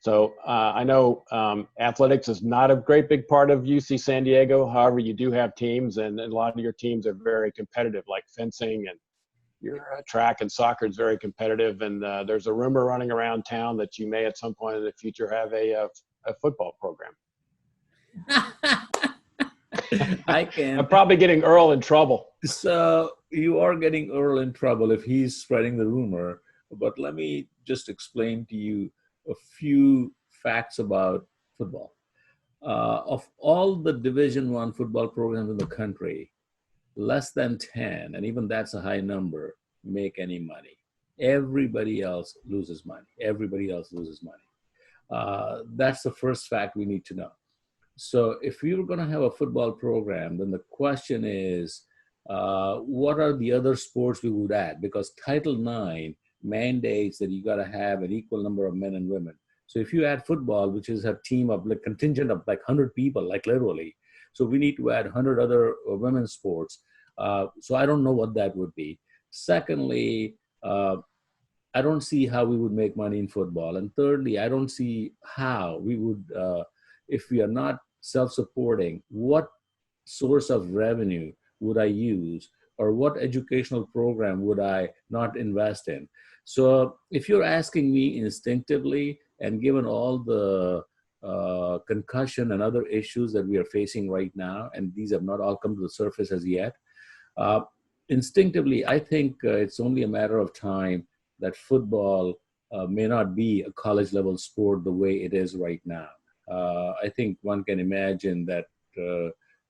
Speaker 10: So I know athletics is not a great big part of UC San Diego. However, you do have teams, and a lot of your teams are very competitive, like fencing, and your track and soccer is very competitive. And there's a rumor running around town that you may at some point in the future have a football program. I'm probably getting Earl in trouble.
Speaker 2: So you are getting Earl in trouble if he's spreading the rumor. But let me just explain to you a few facts about football. Of all the Division I football programs in the country, less than 10, and even that's a high number, make any money. Everybody else loses money. Everybody else loses money. That's the first fact we need to know. So if we were going to have a football program, then the question is, what are the other sports we would add? Because Title IX mandates that you got to have an equal number of men and women. So if you add football, which is a team of like contingent of like 100 people, like literally, so we need to add 100 other women's sports. So I don't know what that would be. Secondly, I don't see how we would make money in football. And thirdly, I don't see how we would, if we are not self-supporting, what source of revenue would I use, or what educational program would I not invest in? So if you're asking me instinctively, and given all the concussion and other issues that we are facing right now, and these have not all come to the surface as yet, instinctively, I think it's only a matter of time that football may not be a college level sport the way it is right now. I think one can imagine that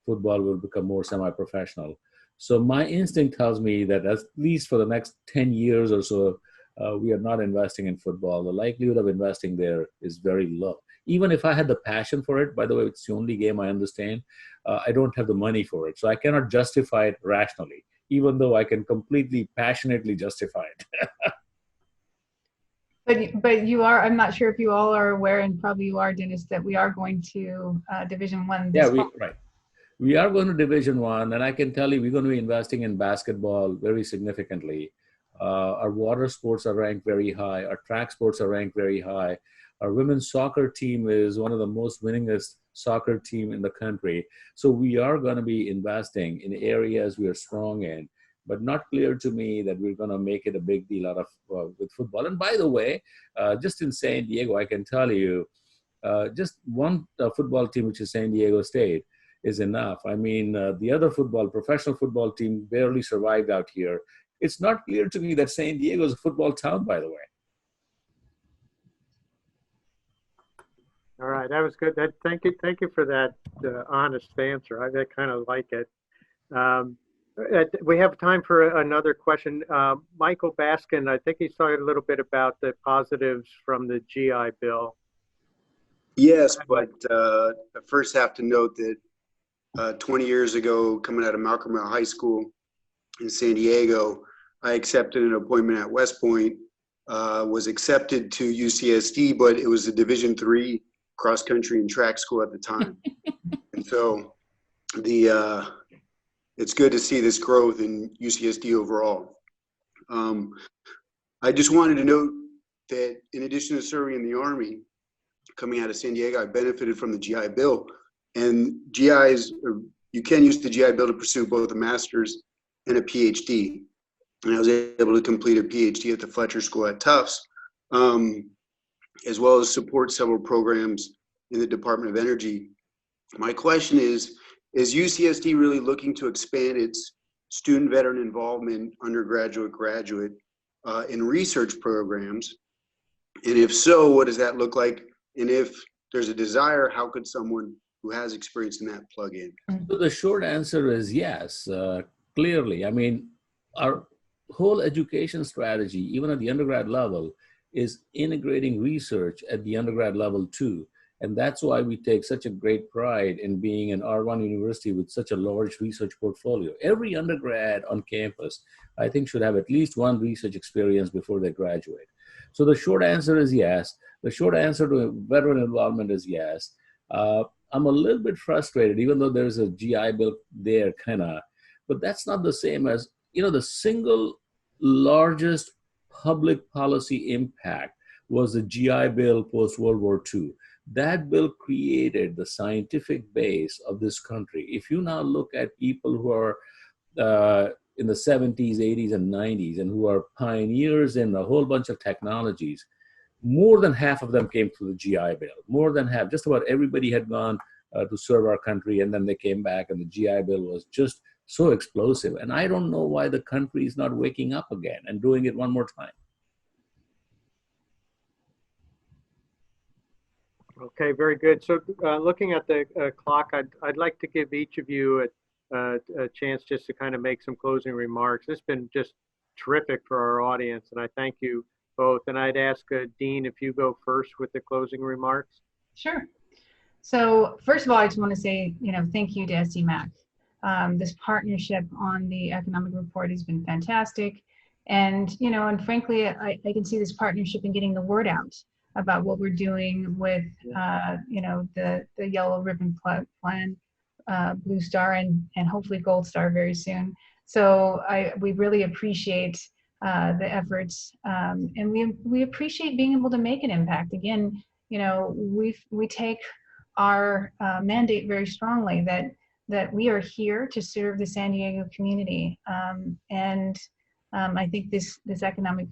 Speaker 2: football will become more semi-professional. So my instinct tells me that at least for the next 10 years or so, we are not investing in football. The likelihood of investing there is very low. Even if I had the passion for it, by the way, it's the only game I understand, I don't have the money for it. So I cannot justify it rationally, even though I can completely passionately justify it.
Speaker 4: But you are, I'm not sure if you all are aware, and probably you are, Dennis, that we are going to Division I this fall.
Speaker 2: Right. We are going to Division I, and I can tell you we're going to be investing in basketball very significantly. Our water sports are ranked very high. Our track sports are ranked very high. Our women's soccer team is one of the most winningest soccer team in the country. So we are going to be investing in areas we are strong in, but not clear to me that we're going to make it a big deal out of with football. And by the way, just in San Diego, I can tell you, just one football team, which is San Diego State, is enough. I mean, the other professional football team barely survived out here. It's not clear to me that San Diego is a football town, by the way.
Speaker 1: All right, that was good. Thank you for that honest answer. I kind of like it. We have time for another question. Michael Baskin, I think he's talking a little bit about the positives from the GI Bill.
Speaker 11: Yes, but I first have to note that 20 years ago, coming out of Malcolm L. High School in San Diego, I accepted an appointment at West Point, was accepted to UCSD, but it was a Division III cross country and track school at the time. And so it's good to see this growth in UCSD overall. I just wanted to note that in addition to serving in the Army, coming out of San Diego, I benefited from the GI Bill. And GIs, you can use the GI Bill to pursue both a master's and a PhD. And I was able to complete a PhD at the Fletcher School at Tufts, as well as support several programs in the Department of Energy. My question is UCSD really looking to expand its student veteran involvement, undergraduate, graduate, in research programs? And if so, what does that look like? And if there's a desire, how could someone who has experience in that plug in?
Speaker 2: So the short answer is yes, clearly. I mean, our whole education strategy, even at the undergrad level, is integrating research at the undergrad level too. And that's why we take such a great pride in being an R1 university with such a large research portfolio. Every undergrad on campus, I think, should have at least one research experience before they graduate. So the short answer is yes. The short answer to veteran involvement is yes. I'm a little bit frustrated, even though there's a GI Bill there, but that's not the same as, the single largest public policy impact was the GI Bill post-World War II. That bill created the scientific base of this country. If you now look at people who are in the 70s, 80s, and 90s, and who are pioneers in a whole bunch of technologies, more than half of them came through the GI Bill. More than half, just about everybody had gone to serve our country, and then they came back, and the GI Bill was just so explosive. And I don't know why the country is not waking up again and doing it one more time.
Speaker 1: Okay, very good. So looking at the clock, I'd like to give each of you a chance just to kind of make some closing remarks. It's been just terrific for our audience, and I thank you both. And I'd ask Dean if you go first with the closing remarks.
Speaker 4: Sure. So first of all, I just want to say, thank you to SDMAC. This partnership on the economic report has been fantastic. And, and frankly, I can see this partnership in getting the word out about what we're doing with, the Yellow Ribbon Plan, Blue Star, and hopefully Gold Star very soon. So we really appreciate the efforts, and we appreciate being able to make an impact. Again, we take our mandate very strongly that we are here to serve the San Diego community, and I think this economic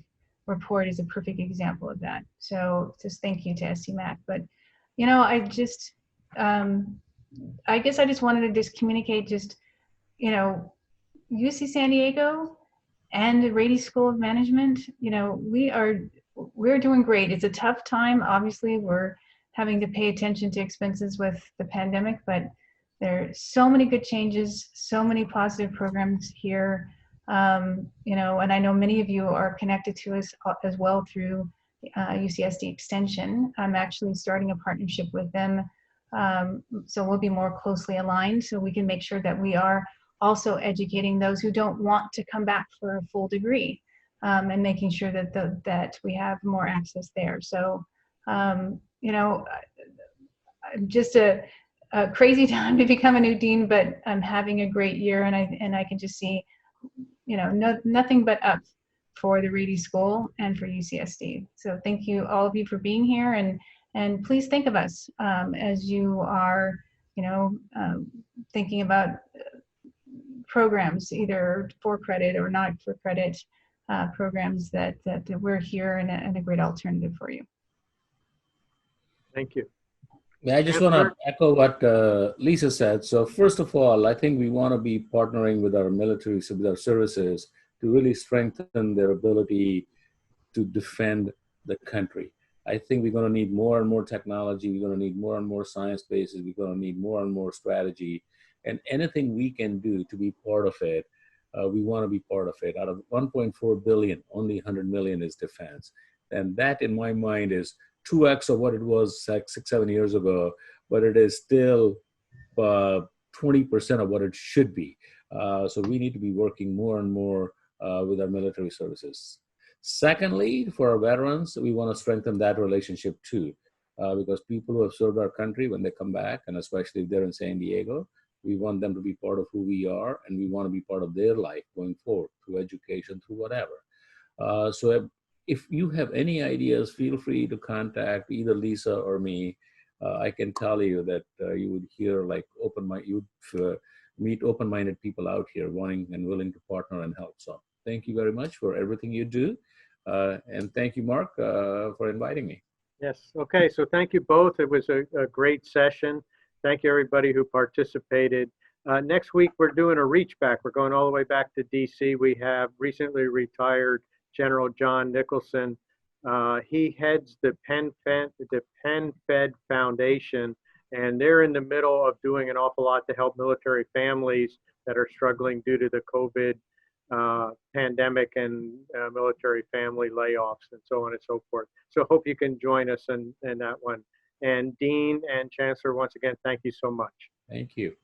Speaker 4: report is a perfect example of that. So just thank you to SDMAC. But I guess I just wanted to just communicate UC San Diego and the Rady School of Management, we're doing great. It's a tough time. Obviously, we're having to pay attention to expenses with the pandemic, but there are so many good changes, so many positive programs here. And I know many of you are connected to us as well through UCSD Extension. I'm actually starting a partnership with them. So we'll be more closely aligned so we can make sure that we are also educating those who don't want to come back for a full degree, and making sure that we have more access there. So, just a crazy time to become a new dean, but I'm having a great year, and I can just see, nothing but up for the Rady School and for UCSD. So thank you, all of you, for being here, and please think of us as you are, thinking about programs, either for credit or not for credit programs that we're here and a great alternative for you.
Speaker 1: Thank you.
Speaker 2: Yeah, I just want to echo what Lisa said. So first of all, I think we want to be partnering with our military, with our services, to really strengthen their ability to defend the country. I think we're going to need more and more technology. We're going to need more and more science bases. We're going to need more and more strategy. And anything we can do to be part of it, we want to be part of it. Out of 1.4 billion, only 100 million is defense. And that, in my mind, is 2x of what it was like 6-7 years ago, but it is still 20% of what it should be. So we need to be working more and more with our military services. Secondly, for our veterans, we want to strengthen that relationship too, because people who have served our country, when they come back, and especially if they're in San Diego, we want them to be part of who we are, and we want to be part of their life going forward through education, through whatever. So if you have any ideas, feel free to contact either Lisa or me. I can tell you that you would hear like you'd meet open-minded people out here wanting and willing to partner and help. So thank you very much for everything you do. And thank you, Mark, for inviting me.
Speaker 1: Yes. Okay. So thank you both. It was a great session. Thank you, everybody who participated. Next week, we're doing a reach back. We're going all the way back to DC. We have recently retired General John Nicholson. He heads the Penn Fed Foundation, and they're in the middle of doing an awful lot to help military families that are struggling due to the COVID pandemic and military family layoffs and so on and so forth. So hope you can join us in that one. And Dean and Chancellor, once again, thank you so much.
Speaker 2: Thank you.